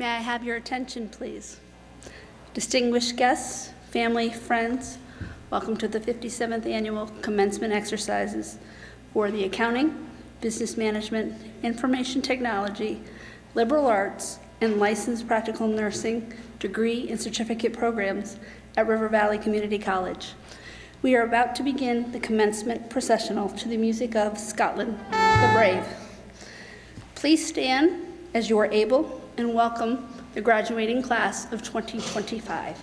May I have your attention, please? Distinguished guests, family, friends, welcome to the 57th Annual Commencement Exercises for the Accounting, Business Management, Information Technology, Liberal Arts, and Licensed Practical Nursing degree and certificate programs at River Valley Community College. We are about to begin the commencement processional to the music of Scotland the Brave. Please stand as you are able and welcome the graduating class of 2025.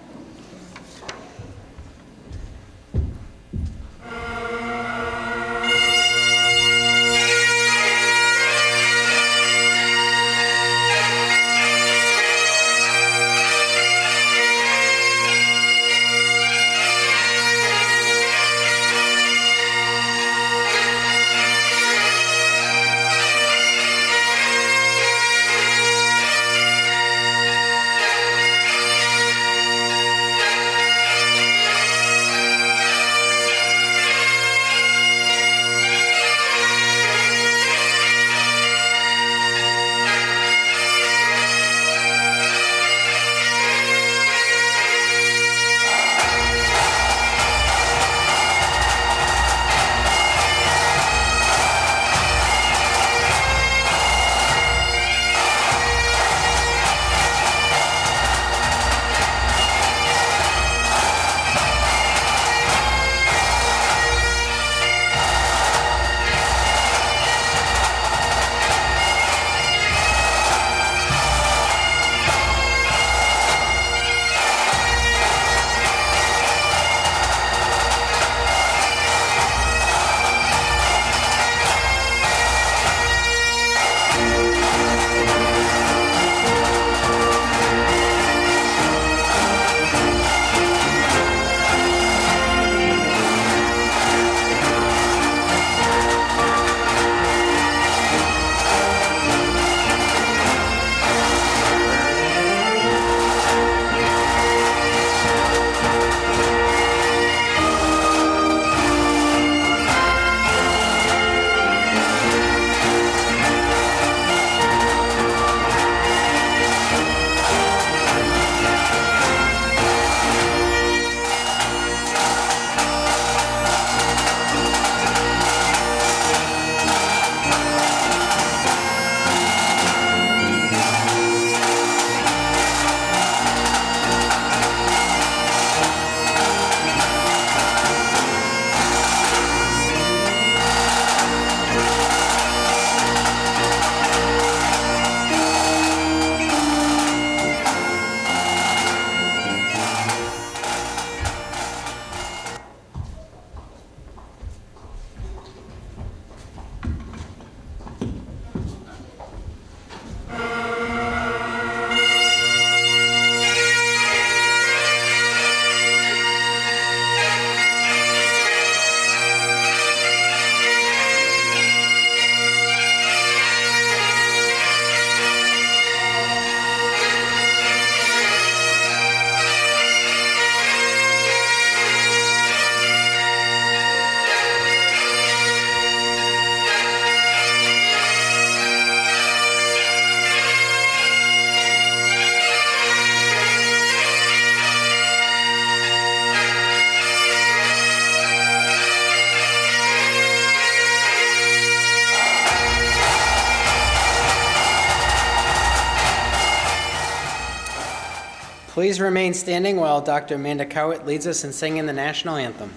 Please remain standing while Dr. Amanda Cowett leads us in singing the national anthem.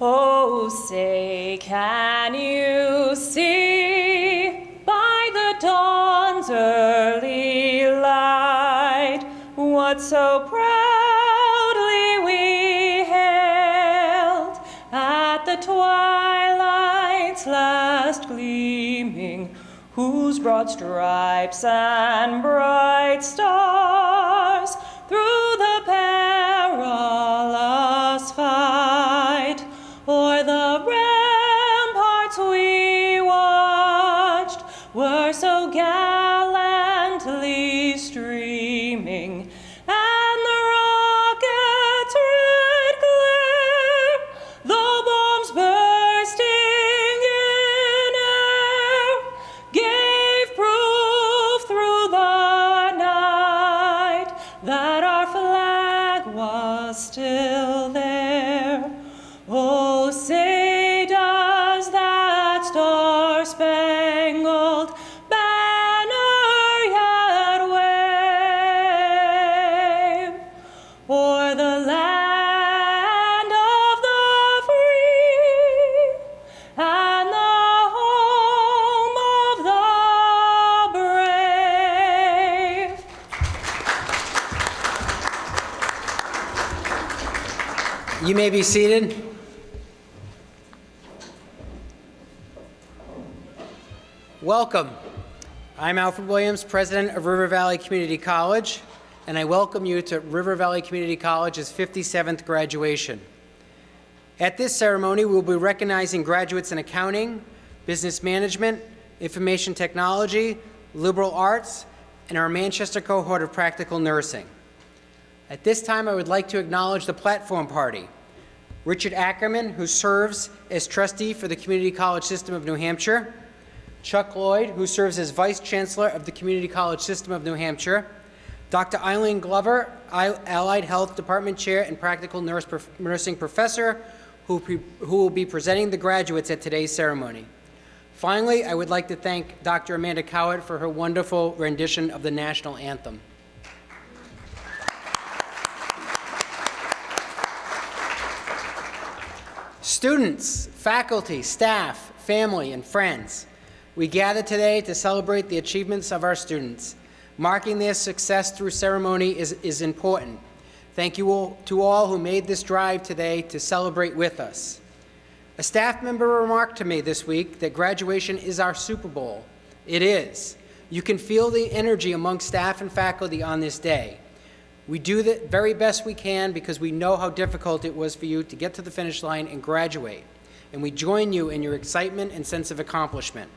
Oh, say, can you see by the dawn's early light what so proudly we hailed at the twilight's last gleaming, whose broad stripes and bright stars through the perilous fight o'er the ramparts we watched were so gallantly streaming, and the rocket's red glare, the bombs bursting in that our flag was still there. Oh, say does that star-spangled banner yet wave o'er the land of the free and the home of the brave? You may be seated. Welcome. I'm Alfred Williams, President of River Valley Community College, and I welcome you to River Valley Community College's 57th graduation. At this ceremony, we will be recognizing graduates in accounting, business management, information technology, liberal arts, and our Manchester cohort of practical nursing. At this time, I would like to acknowledge the platform party. Richard Ackerman, who serves as trustee for the Community College System of New Hampshire, Chuck Lloyd, who serves as Vice Chancellor of the Community College System of New Hampshire, Dr. Eileen Glover, Allied Health Department Chair and Practical Nursing Professor, who will be presenting the graduates at today's ceremony. Finally, I would like to thank Dr. Amanda Cowett for her wonderful rendition of the national anthem. Students, faculty, staff, family, and friends, we gather today to celebrate the achievements of our students. Marking their success through ceremony is important. Thank you all to all who made this drive today to celebrate with us. A staff member remarked to me this week that graduation is our Super Bowl. It is. You can feel the energy among staff and faculty on this day. We do the very best we can because we know how difficult it was for you to get to the finish line and graduate, and we join you in your excitement and sense of accomplishment.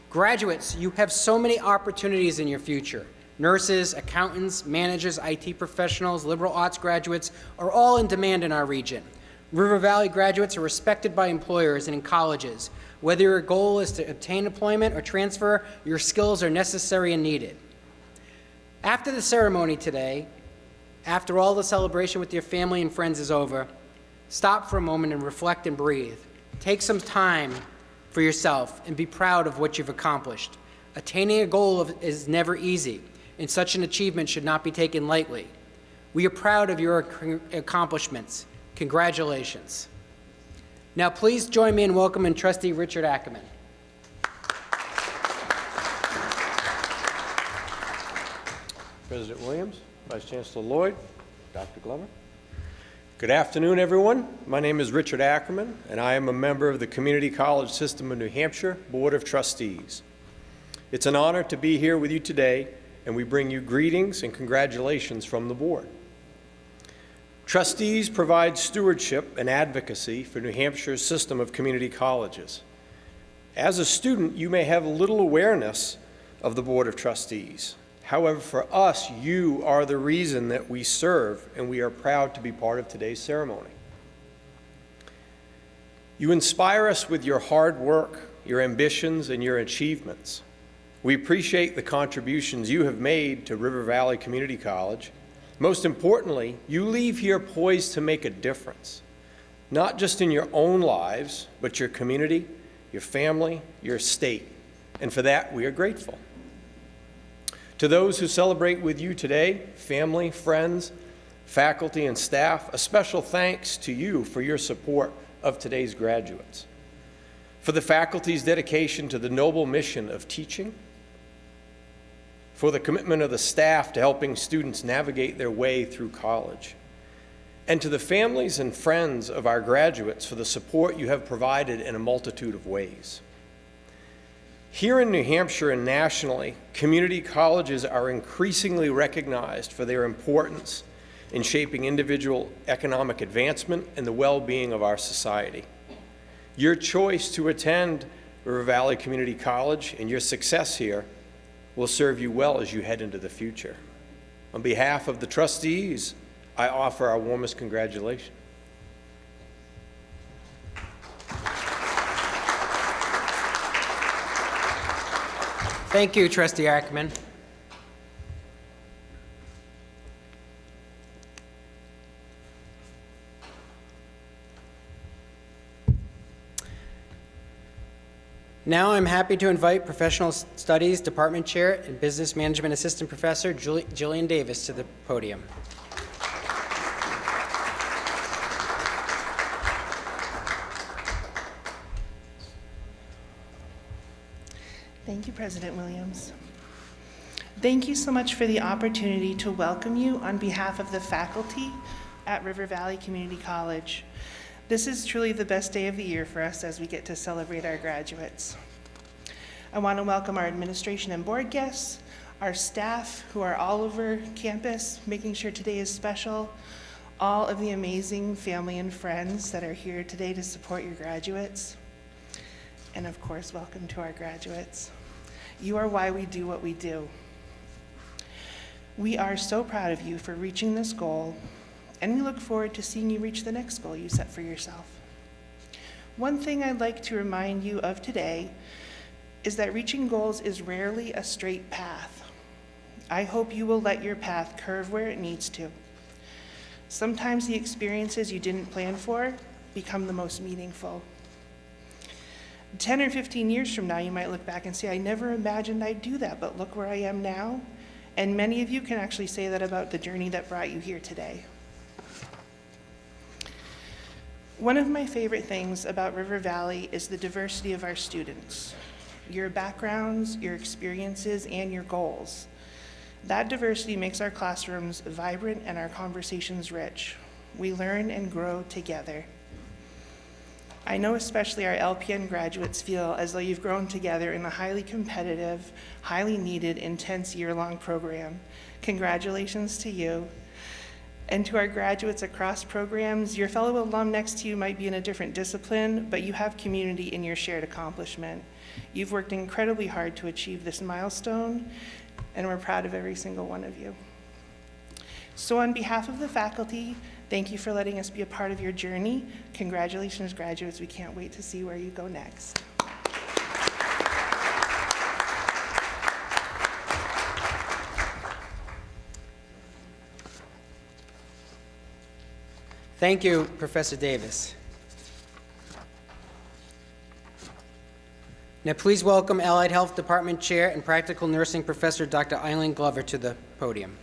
Graduates, you have so many opportunities in your future. Nurses, accountants, managers, IT professionals, liberal arts graduates are all in demand in our region. River Valley graduates are respected by employers and in colleges. Whether your goal is to obtain employment or transfer, your skills are necessary and needed. After the ceremony today, after all the celebration with your family and friends is over, stop for a moment and reflect and breathe. Take some time for yourself and be proud of what you've accomplished. Attaining a goal is never easy, and such an achievement should not be taken lightly. We are proud of your accomplishments. Congratulations. Now please join me in welcoming Trustee Richard Ackerman. President Williams, Vice Chancellor Lloyd, Dr. Glover. Good afternoon, everyone. My name is Richard Ackerman, and I am a member of the Community College System of New Hampshire Board of Trustees. It's an honor to be here with you today, and we bring you greetings and congratulations from the board. Trustees provide stewardship and advocacy for New Hampshire's system of community colleges. As a student, you may have little awareness of the Board of Trustees. However, for us, you are the reason that we serve, and we are proud to be part of today's ceremony. You inspire us with your hard work, your ambitions, and your achievements. We appreciate the contributions you have made to River Valley Community College. Most importantly, you leave here poised to make a difference, not just in your own lives, but your community, your family, your state. And for that, we are grateful. To those who celebrate with you today, family, friends, faculty, and staff, a special thanks to you for your support of today's graduates. For the faculty's dedication to the noble mission of teaching, for the commitment of the staff to helping students navigate their way through college, and to the families and friends of our graduates for the support you have provided in a multitude of ways. Here in New Hampshire and nationally, community colleges are increasingly recognized for their importance in shaping individual economic advancement and the well-being of our society. Your choice to attend River Valley Community College and your success here will serve you well as you head into the future. On behalf of the trustees, I offer our warmest congratulations. Thank you, Trustee Ackerman. Now I'm happy to invite Professional Studies Department Chair and Business Management Assistant Professor Jillian Davis to the podium. Thank you, President Williams. Thank you so much for the opportunity to welcome you on behalf of the faculty at River Valley Community College. This is truly the best day of the year for us as we get to celebrate our graduates. I want to welcome our administration and board guests, our staff who are all over campus, making sure today is special, all of the amazing family and friends that are here today to support your graduates, and of course, welcome to our graduates. You are why we do what we do. We are so proud of you for reaching this goal, and we look forward to seeing you reach the next goal you set for yourself. One thing I'd like to remind you of today is that reaching goals is rarely a straight path. I hope you will let your path curve where it needs to. Sometimes the experiences you didn't plan for become the most meaningful. 10 or 15 years from now, you might look back and say, I never imagined I'd do that, but look where I am now. And many of you can actually say that about the journey that brought you here today. One of my favorite things about River Valley is the diversity of our students, your backgrounds, your experiences, and your goals. That diversity makes our classrooms vibrant and our conversations rich. We learn and grow together. I know especially our LPN graduates feel as though you've grown together in a highly competitive, highly needed, intense year-long program. Congratulations to you. And to our graduates across programs, your fellow alum next to you might be in a different discipline, but you have community in your shared accomplishment. You've worked incredibly hard to achieve this milestone, and we're proud of every single one of you. So on behalf of the faculty, thank you for letting us be a part of your journey. Congratulations, graduates. We can't wait to see where you go next. Thank you, Professor Davis. Now please welcome Allied Health Department Chair and Practical Nursing Professor Dr. Eileen Glover to the podium.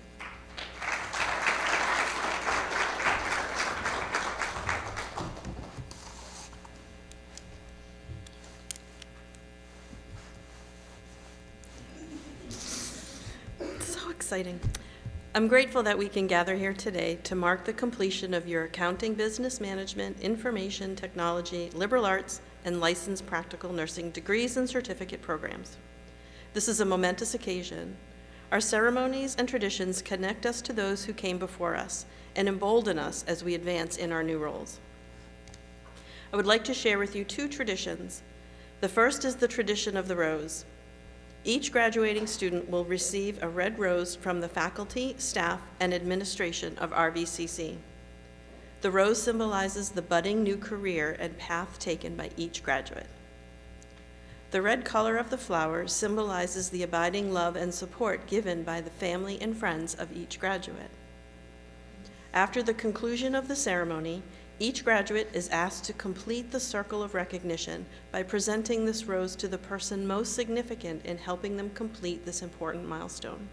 So exciting. I'm grateful that we can gather here today to mark the completion of your accounting, business management, information technology, liberal arts, and licensed practical nursing degrees and certificate programs. This is a momentous occasion. Our ceremonies and traditions connect us to those who came before us and embolden us as we advance in our new roles. I would like to share with you two traditions. The first is the tradition of the rose. Each graduating student will receive a red rose from the faculty, staff, and administration of RVCC. The rose symbolizes the budding new career and path taken by each graduate. The red color of the flower symbolizes the abiding love and support given by the family and friends of each graduate. After the conclusion of the ceremony, each graduate is asked to complete the circle of recognition by presenting this rose to the person most significant in helping them complete this important milestone.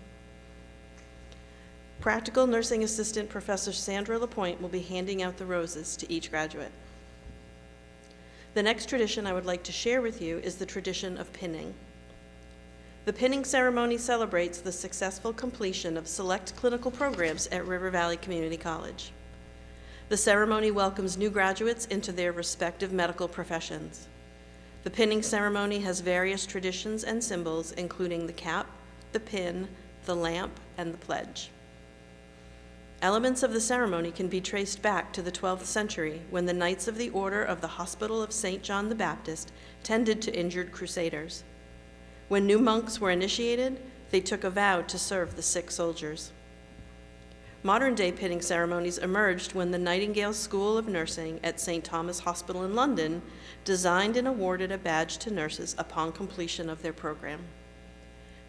Practical Nursing Assistant Professor Sandra Lapointe will be handing out the roses to each graduate. The next tradition I would like to share with you is the tradition of pinning. The pinning ceremony celebrates the successful completion of select clinical programs at River Valley Community College. The ceremony welcomes new graduates into their respective medical professions. The pinning ceremony has various traditions and symbols, including the cap, the pin, the lamp, and the pledge. Elements of the ceremony can be traced back to the 12th century when the Knights of the Order of the Hospital of St. John the Baptist tended to injured crusaders. When new monks were initiated, they took a vow to serve the sick soldiers. Modern-day pinning ceremonies emerged when the Nightingale School of Nursing at St. Thomas Hospital in London designed and awarded a badge to nurses upon completion of their program.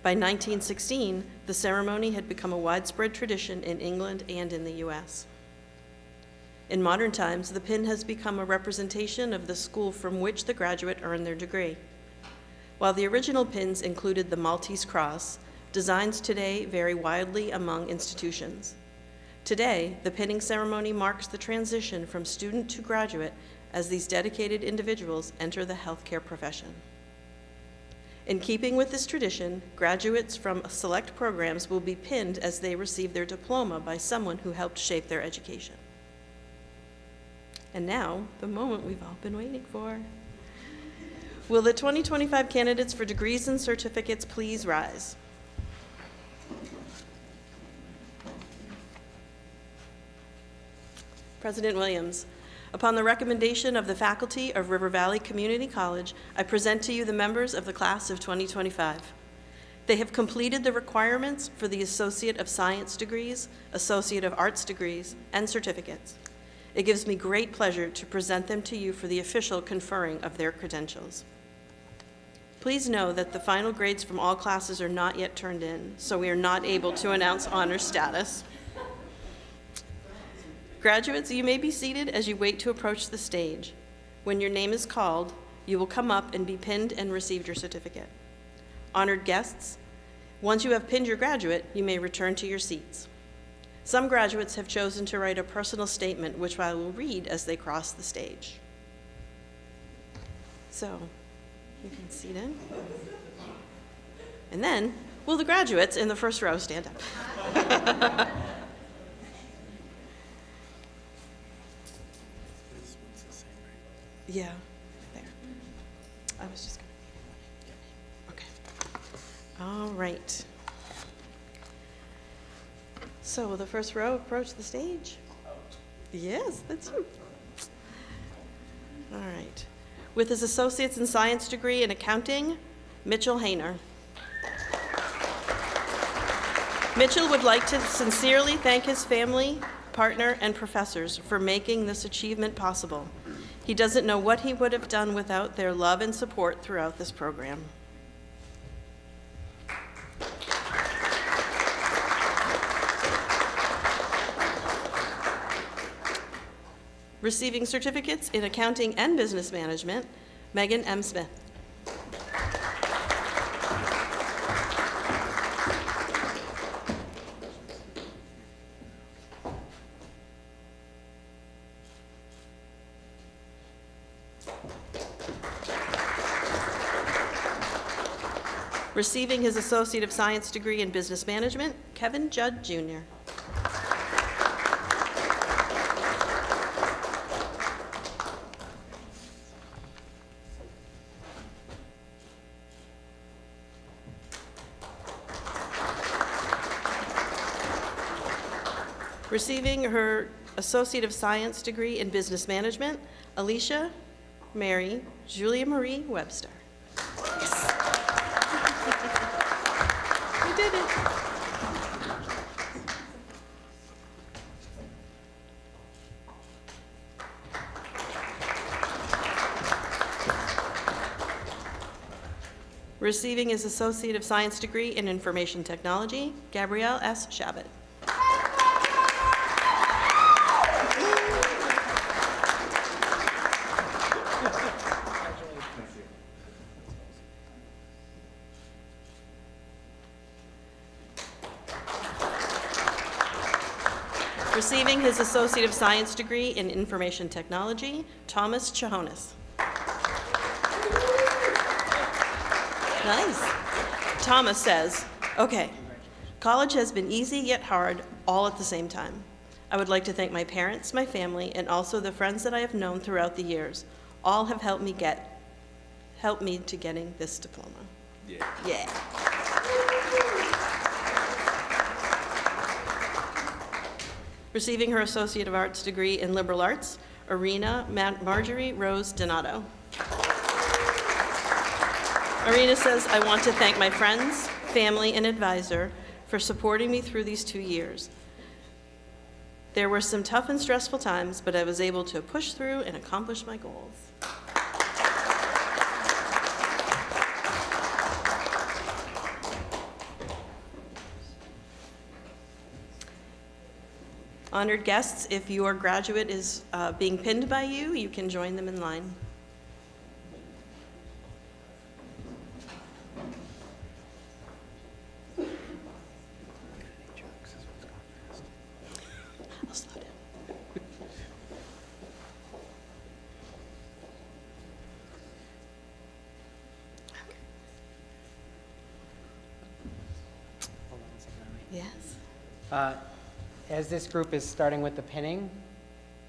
By 1916, the ceremony had become a widespread tradition in England and in the US. In modern times, the pin has become a representation of the school from which the graduate earned their degree. While the original pins included the Maltese cross, designs today vary widely among institutions. Today, the pinning ceremony marks the transition from student to graduate as these dedicated individuals enter the healthcare profession. In keeping with this tradition, graduates from select programs will be pinned as they receive their diploma by someone who helped shape their education. And now, the moment we've all been waiting for. Will the 2025 candidates for degrees and certificates please rise? President Williams, upon the recommendation of the faculty of River Valley Community College, I present to you the members of the class of 2025. They have completed the requirements for the Associate of Science degrees, Associate of Arts degrees, and certificates. It gives me great pleasure to present them to you for the official conferring of their credentials. Please know that the final grades from all classes are not yet turned in, so we are not able to announce honor status. Graduates, you may be seated as you wait to approach the stage. When your name is called, you will come up and be pinned and receive your certificate. Honored guests, once you have pinned your graduate, you may return to your seats. Some graduates have chosen to write a personal statement, which I will read as they cross the stage. So, you can seat in. And then, will the graduates in the first row stand up? Yeah, there. I was just gonna. Okay. All right. So will the first row approach the stage? Yes, that's you. All right. With his associate's in science degree in accounting, Mitchell Hayner. Mitchell would like to sincerely thank his family, partner, and professors for making this achievement possible. He doesn't know what he would have done without their love and support throughout this program. Receiving certificates in accounting and business management, Megan M. Smith. Receiving his Associate of Science degree in Business Management, Kevin Judd, Jr. Receiving her Associate of Science degree in Business Management, Alicia Mary Julia Marie Webster. We did it. Receiving his Associate of Science degree in Information Technology, Gabrielle S. Shabbat. Receiving his Associate of Science degree in Information Technology, Thomas Chahonis. Nice. Thomas says, okay, college has been easy yet hard all at the same time. I would like to thank my parents, my family, and also the friends that I have known throughout the years. All have helped me to getting this diploma. Yeah. Receiving her Associate of Arts degree in Liberal Arts, Arena Marjorie Rose Donato. Arena says, I want to thank my friends, family, and advisor for supporting me through these 2 years. There were some tough and stressful times, but I was able to push through and accomplish my goals. Honored guests, if your graduate is being pinned by you, you can join them in line. little slow down. Hold on a second, all right. Yes. As this group is starting with the pinning,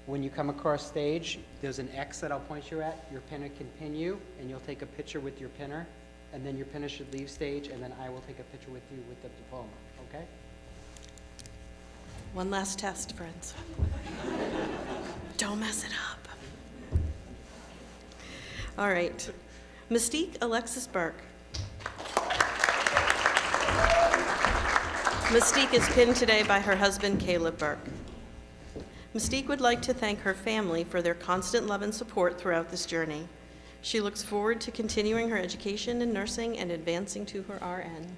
when you come across stage, there's an X that I'll point you at. Your pinner can pin you, and you'll take a picture with your pinner, and then your pinner should leave stage, and then I will take a picture with you with the diploma, okay? One last test, friends. Don't mess it up. All right. Mystique Alexis Burke. Mystique is pinned today by her husband, Caleb Burke. Mystique would like to thank her family for their constant love and support throughout this journey. She looks forward to continuing her education in nursing and advancing to her RN.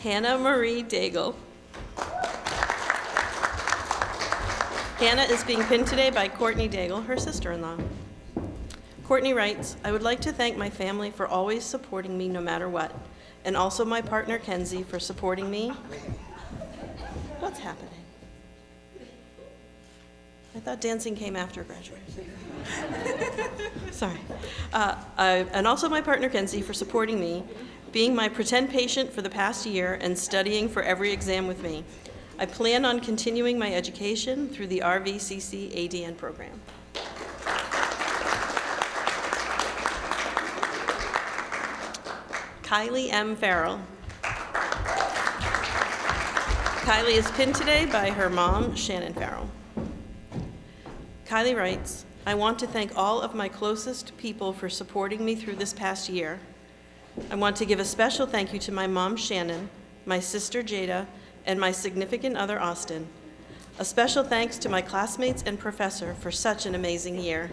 Hannah Marie Daigle. Hannah is being pinned today by Courtney Daigle, her sister-in-law. Courtney writes, I would like to thank my family for always supporting me no matter what, and also my partner Kenzie for supporting me. What's happening? I thought dancing came after graduation. Sorry. And also my partner Kenzie for supporting me, being my pretend patient for the past year, and studying for every exam with me. I plan on continuing my education through the RVCC ADN program. Kylie M. Farrell. Kylie is pinned today by her mom, Shannon Farrell. Kylie writes, I want to thank all of my closest people for supporting me through this past year. I want to give a special thank you to my mom, Shannon, my sister, Jada, and my significant other, Austin. A special thanks to my classmates and professor for such an amazing year.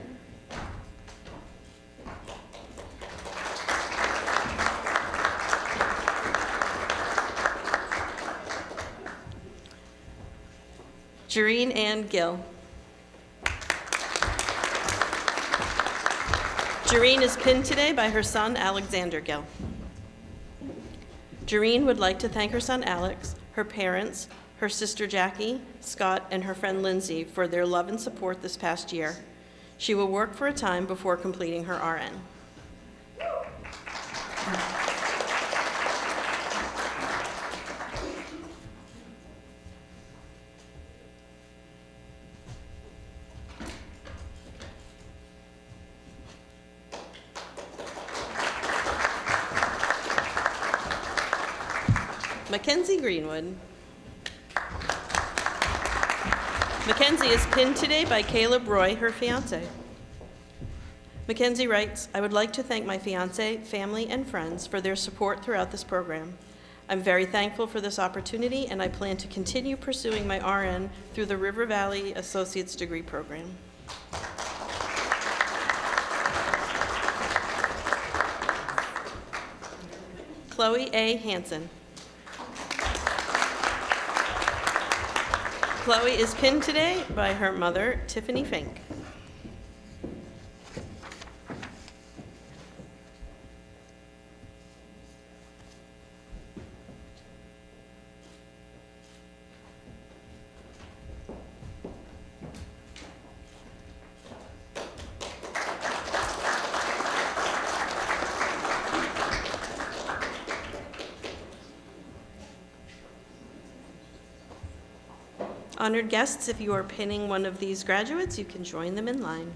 Jareen Ann Gill. Jareen is pinned today by her son, Alexander Gill. Jareen would like to thank her son, Alex, her parents, her sister, Jackie, Scott, and her friend, Lindsay, for their love and support this past year. She will work for a time before completing her RN. Mackenzie Greenwood. Mackenzie is pinned today by Caleb Roy, her fiance. Mackenzie writes, I would like to thank my fiance, family, and friends for their support throughout this program. I'm very thankful for this opportunity, and I plan to continue pursuing my RN through the River Valley Associate's Degree Program. Chloe A. Hansen. Chloe is pinned today by her mother, Tiffany Fink. Honored guests, if you are pinning one of these graduates, you can join them in line.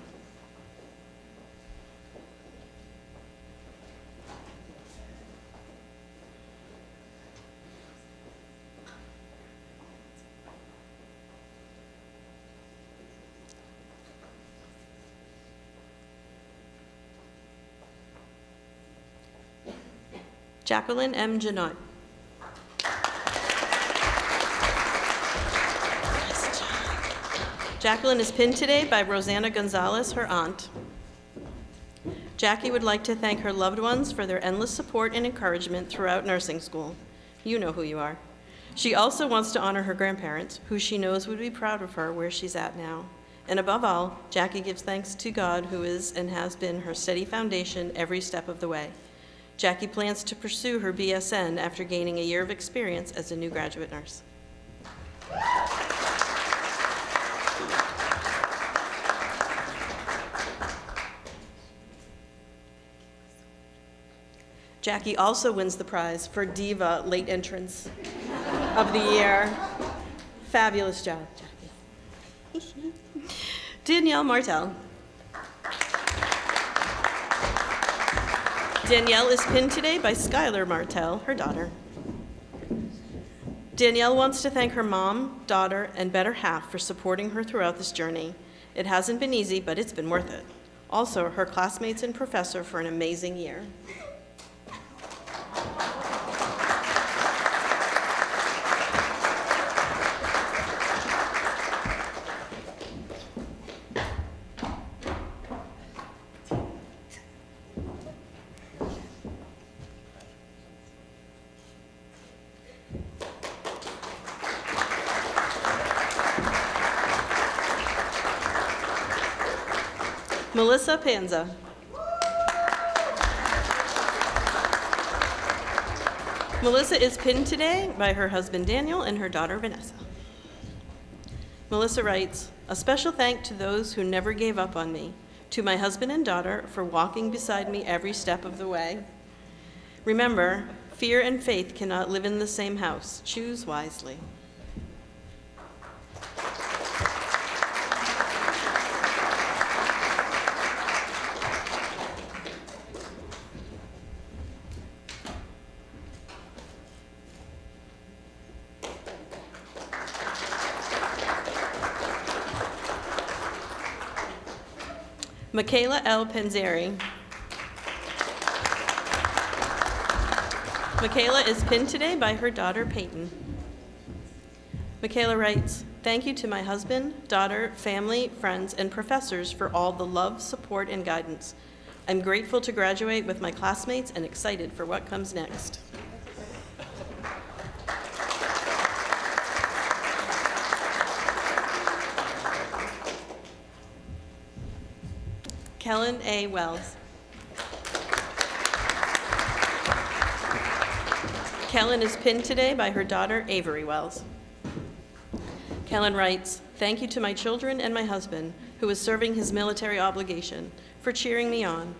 Jacqueline M. Janot. Jacqueline is pinned today by Rosanna Gonzalez, her aunt. Jackie would like to thank her loved ones for their endless support and encouragement throughout nursing school. You know who you are. She also wants to honor her grandparents, who she knows would be proud of her where she's at now. And above all, Jackie gives thanks to God, who is and has been her steady foundation every step of the way. Jackie plans to pursue her BSN after gaining a year of experience as a new graduate nurse. Jackie also wins the prize for Diva Late Entrance of the Year. Fabulous job, Jackie. Danielle Martel. Danielle is pinned today by Skylar Martel, her daughter. Danielle wants to thank her mom, daughter, and better half for supporting her throughout this journey. It hasn't been easy, but it's been worth it. Also, her classmates and professor for an amazing year. Melissa Panza. Melissa is pinned today by her husband Daniel and her daughter Vanessa. Melissa writes, "A special thank to those who never gave up on me, to my husband and daughter for walking beside me every step of the way. Remember, fear and faith cannot live in the same house. Choose wisely." Michaela L. Panzeri. Michaela is pinned today by her daughter, Peyton. Michaela writes, "Thank you to my husband, daughter, family, friends, and professors for all the love, support, and guidance. I'm grateful to graduate with my classmates and excited for what comes next." Kellen A. Wells. Kellen is pinned today by her daughter, Avery Wells. Kellen writes, "Thank you to my children and my husband, who is serving his military obligation, for cheering me on.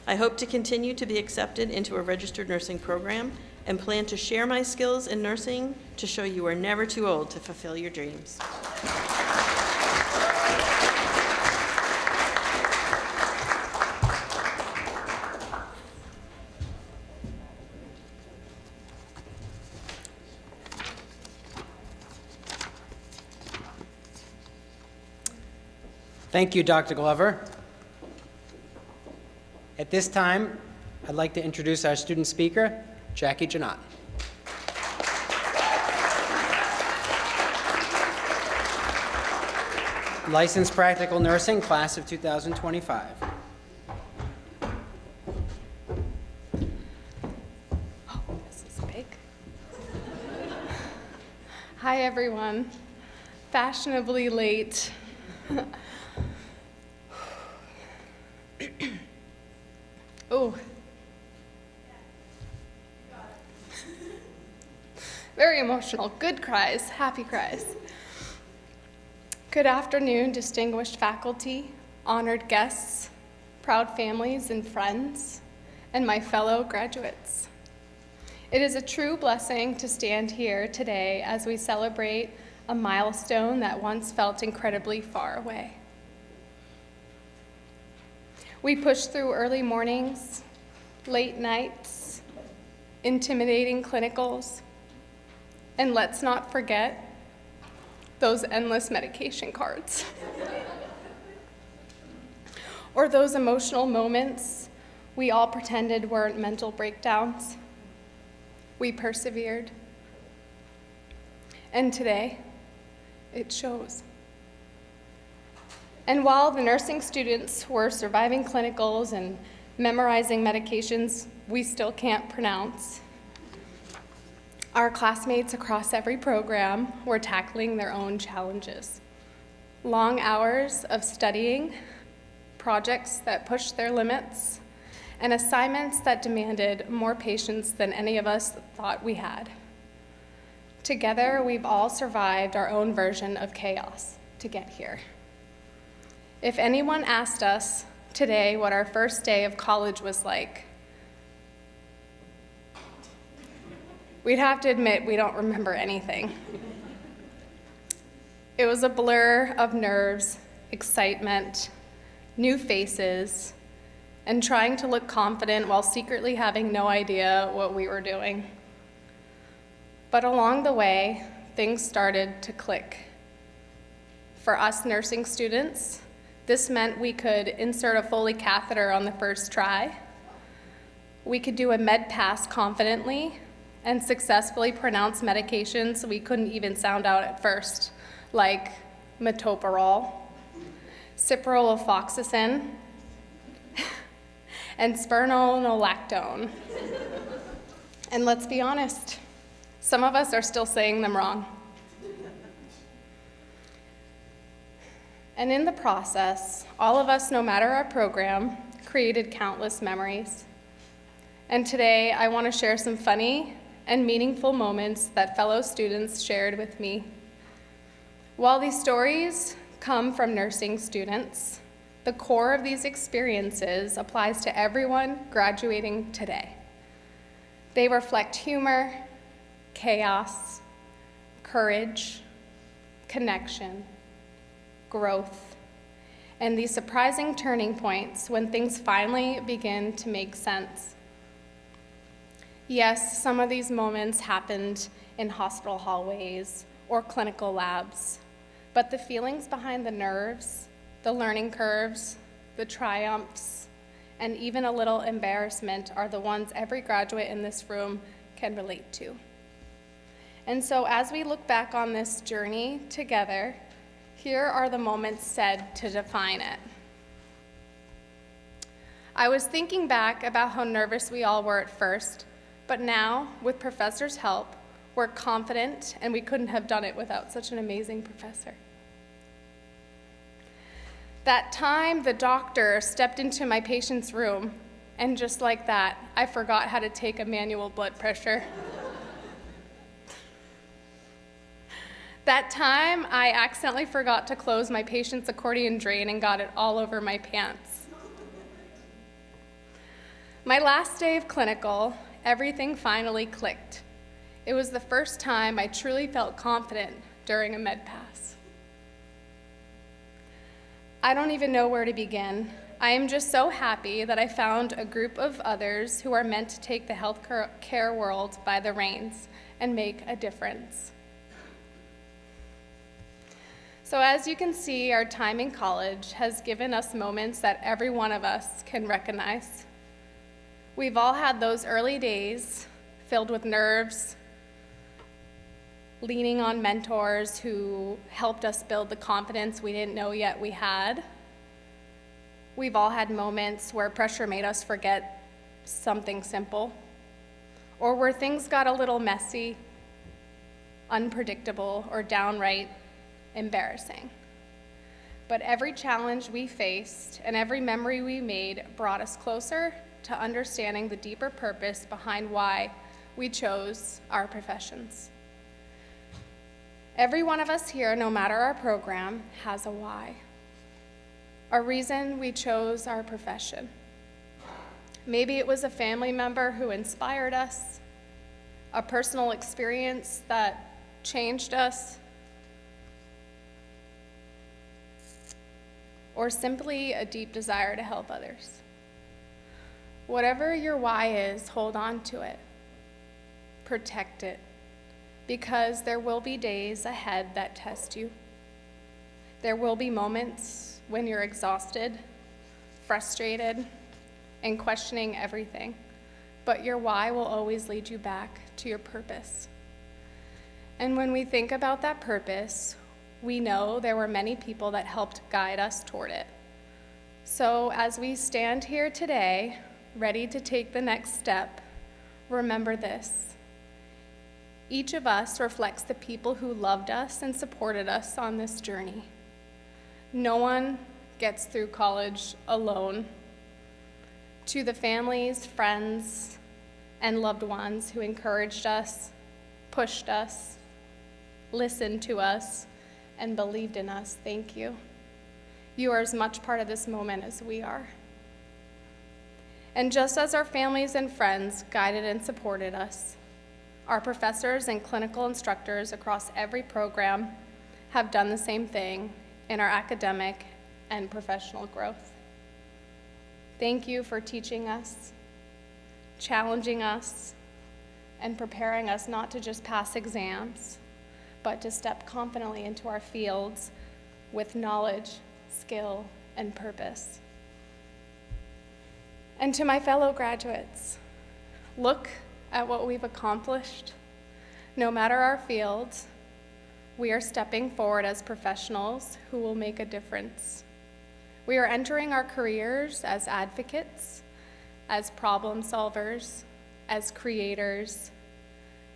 I hope to continue to be accepted into a registered nursing program and plan to share my skills in nursing to show you are never too old to fulfill your dreams." Thank you, Dr. Glover. At this time, I'd like to introduce our student speaker, Jackie Janot. Licensed Practical Nursing, class of 2025. Oh, this is big. Hi, everyone. Fashionably late. Oh. Very emotional. Good cries, happy cries. Good afternoon, distinguished faculty, honored guests, proud families and friends, and my fellow graduates. It is a true blessing to stand here today as we celebrate a milestone that once felt incredibly far away. We pushed through early mornings, late nights, intimidating clinicals, and let's not forget those endless medication cards. Or those emotional moments we all pretended weren't mental breakdowns. We persevered. And today, it shows. And while the nursing students were surviving clinicals and memorizing medications we still can't pronounce, Our classmates across every program were tackling their own challenges. Long hours of studying, projects that pushed their limits, and assignments that demanded more patience than any of us thought we had. Together, we've all survived our own version of chaos to get here. If anyone asked us today what our first day of college was like, we'd have to admit we don't remember anything. It was a blur of nerves, excitement, new faces, and trying to look confident while secretly having no idea what we were doing. But along the way, things started to click. For us nursing students, this meant we could insert a Foley catheter on the first try. We could do a med pass confidently and successfully pronounce medications we couldn't even sound out at first, like metoprolol, ciprofloxacin, and spironolactone. And let's be honest, some of us are still saying them wrong. And in the process, all of us, no matter our program, created countless memories. And today, I want to share some funny and meaningful moments that fellow students shared with me. While these stories come from nursing students, the core of these experiences applies to everyone graduating today. They reflect humor, chaos, courage, connection, growth, and these surprising turning points when things finally begin to make sense. Yes, some of these moments happened in hospital hallways or clinical labs, but the feelings behind the nerves, the learning curves, the triumphs, and even a little embarrassment are the ones every graduate in this room can relate to. And so as we look back on this journey together, here are the moments said to define it. I was thinking back about how nervous we all were at first, but now, with Professor's help, we're confident, and we couldn't have done it without such an amazing professor. That time, the doctor stepped into my patient's room, and just like that, I forgot how to take a manual blood pressure. That time, I accidentally forgot to close my patient's accordion drain and got it all over my pants. My last day of clinical, everything finally clicked. It was the first time I truly felt confident during a med pass. I don't even know where to begin. I am just so happy that I found a group of others who are meant to take the healthcare world by the reins and make a difference. So as you can see, our time in college has given us moments that every one of us can recognize. We've all had those early days filled with nerves, leaning on mentors who helped us build the confidence we didn't know yet we had. We've all had moments where pressure made us forget something simple, or where things got a little messy, unpredictable, or downright embarrassing. But every challenge we faced and every memory we made brought us closer to understanding the deeper purpose behind why we chose our professions. Every one of us here, no matter our program, has a why, a reason we chose our profession. Maybe it was a family member who inspired us, a personal experience that changed us, or simply a deep desire to help others. Whatever your why is, hold on to it. Protect it, because there will be days ahead that test you. There will be moments when you're exhausted, frustrated, and questioning everything, but your why will always lead you back to your purpose. And when we think about that purpose, we know there were many people that helped guide us toward it. So as we stand here today, ready to take the next step, remember this. Each of us reflects the people who loved us and supported us on this journey. No one gets through college alone. To the families, friends, and loved ones who encouraged us, pushed us, listened to us, and believed in us, thank you. You are as much part of this moment as we are. And just as our families and friends guided and supported us, our professors and clinical instructors across every program have done the same thing in our academic and professional growth. Thank you for teaching us, challenging us, and preparing us not to just pass exams, but to step confidently into our fields with knowledge, skill, and purpose. And to my fellow graduates, look at what we've accomplished. No matter our fields, we are stepping forward as professionals who will make a difference. We are entering our careers as advocates, as problem solvers, as creators,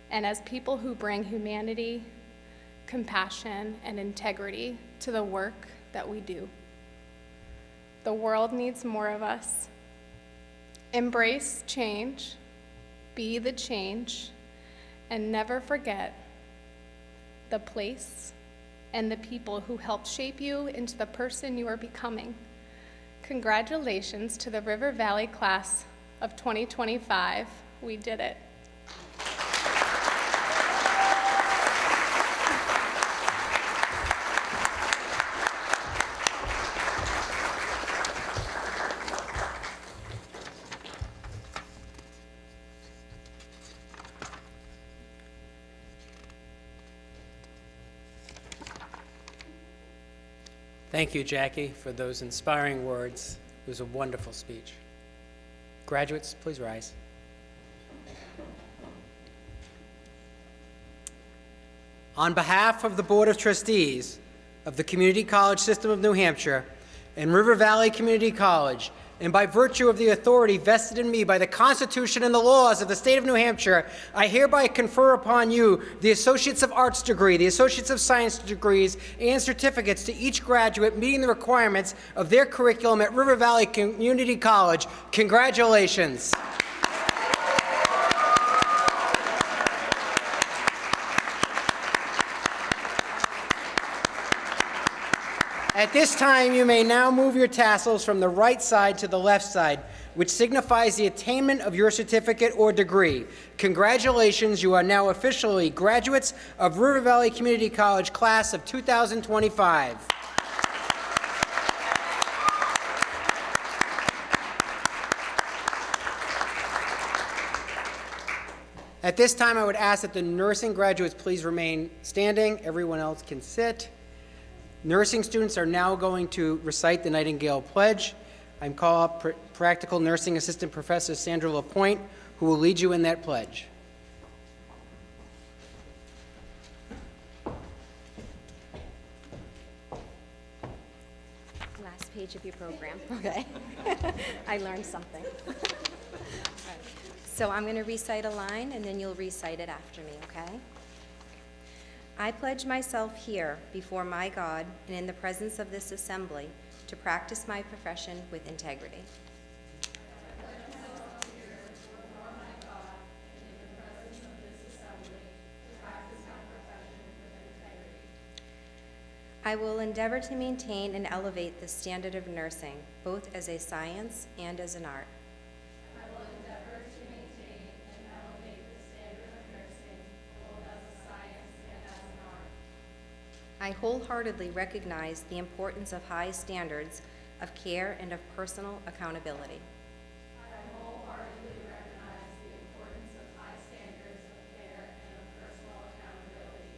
and as people who bring humanity, compassion, and integrity to the work that we do. The world needs more of us. Embrace change, be the change, and never forget the place and the people who helped shape you into the person you are becoming. Congratulations to the River Valley class of 2025. We did it. Thank you, Jackie, for those inspiring words. It was a wonderful speech. Graduates, please rise. On behalf of the Board of Trustees of the Community College System of New Hampshire and River Valley Community College, and by virtue of the authority vested in me by the Constitution and the laws of the state of New Hampshire, I hereby confer upon you the Associates of Arts degree, the Associates of Science degrees, and certificates to each graduate meeting the requirements of their curriculum at River Valley Community College. Congratulations. At this time, you may now move your tassels from the right side to the left side, which signifies the attainment of your certificate or degree. Congratulations, you are now officially graduates of River Valley Community College class of 2025. At this time, I would ask that the nursing graduates please remain standing. Everyone else can sit. Nursing students are now going to recite the Nightingale Pledge. I'm calling up Practical Nursing Assistant Professor Sandra LaPointe, who will lead you in that pledge. Last page of your program, okay. I learned something. So I'm going to recite a line, and then you'll recite it after me, okay? I pledge myself here before my God and in the presence of this assembly to practice my profession with integrity. I will endeavor to maintain and elevate the standard of nursing, both as a science and as an art. I wholeheartedly recognize the importance of high standards of care and of personal accountability. I wholeheartedly recognize the importance of high standards of care and of personal accountability.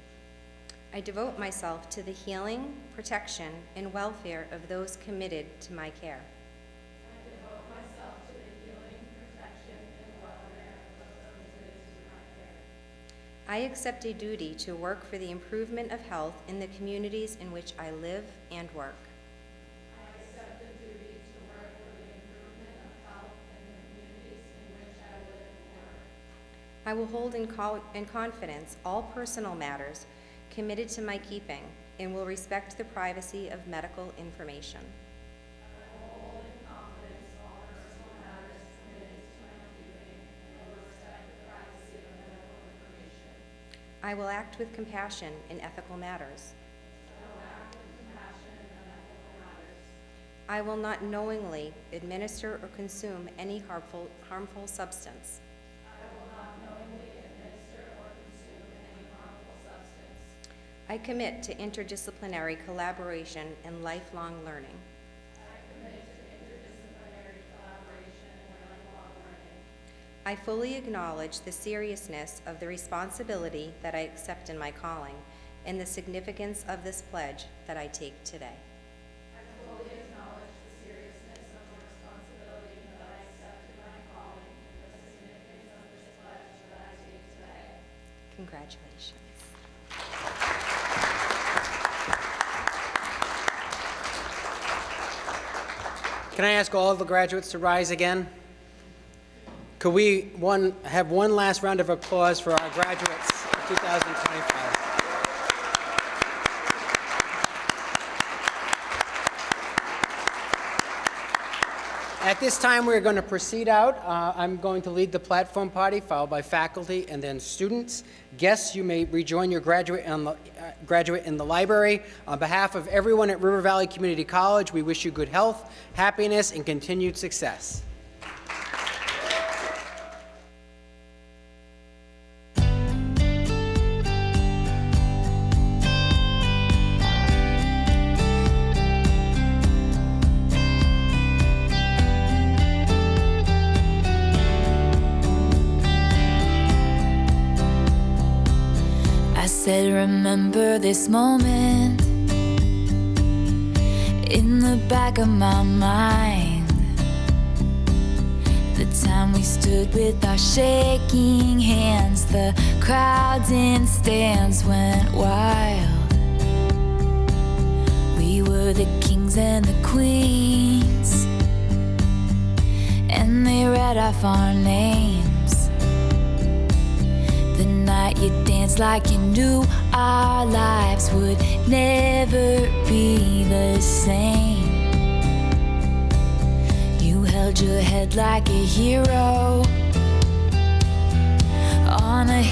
I devote myself to the healing, protection, and welfare of those committed to my care. I devote myself to the healing, protection, and welfare of those committed to my care. I accept a duty to work for the improvement of health in the communities in which I live and work. I accept the duty to work for the improvement of health in the communities in which I live and work. I will hold in confidence all personal matters committed to my keeping and will respect the privacy of medical information. I will act with compassion in ethical matters. I will not knowingly administer or consume any harmful substance. I commit to interdisciplinary collaboration and lifelong learning. I fully acknowledge the seriousness of the responsibility that I accept in my calling and the significance of this pledge that I take today. Congratulations. Can I ask all of the graduates to rise again? Could we have one last round of applause for our graduates of 2025? At this time, we're going to proceed out. I'm going to lead the platform party, followed by faculty and then students. Guests, you may rejoin your graduate in the library. On behalf of everyone at River Valley Community College, we wish you good health, happiness, and continued success. Said, remember this moment in the back of my mind, the time we stood with our shaking hands, the crowds in stands went wild. We were the kings and the queens, and they read off our names. The night you danced like you knew our lives would never be the same. You held your head like a hero,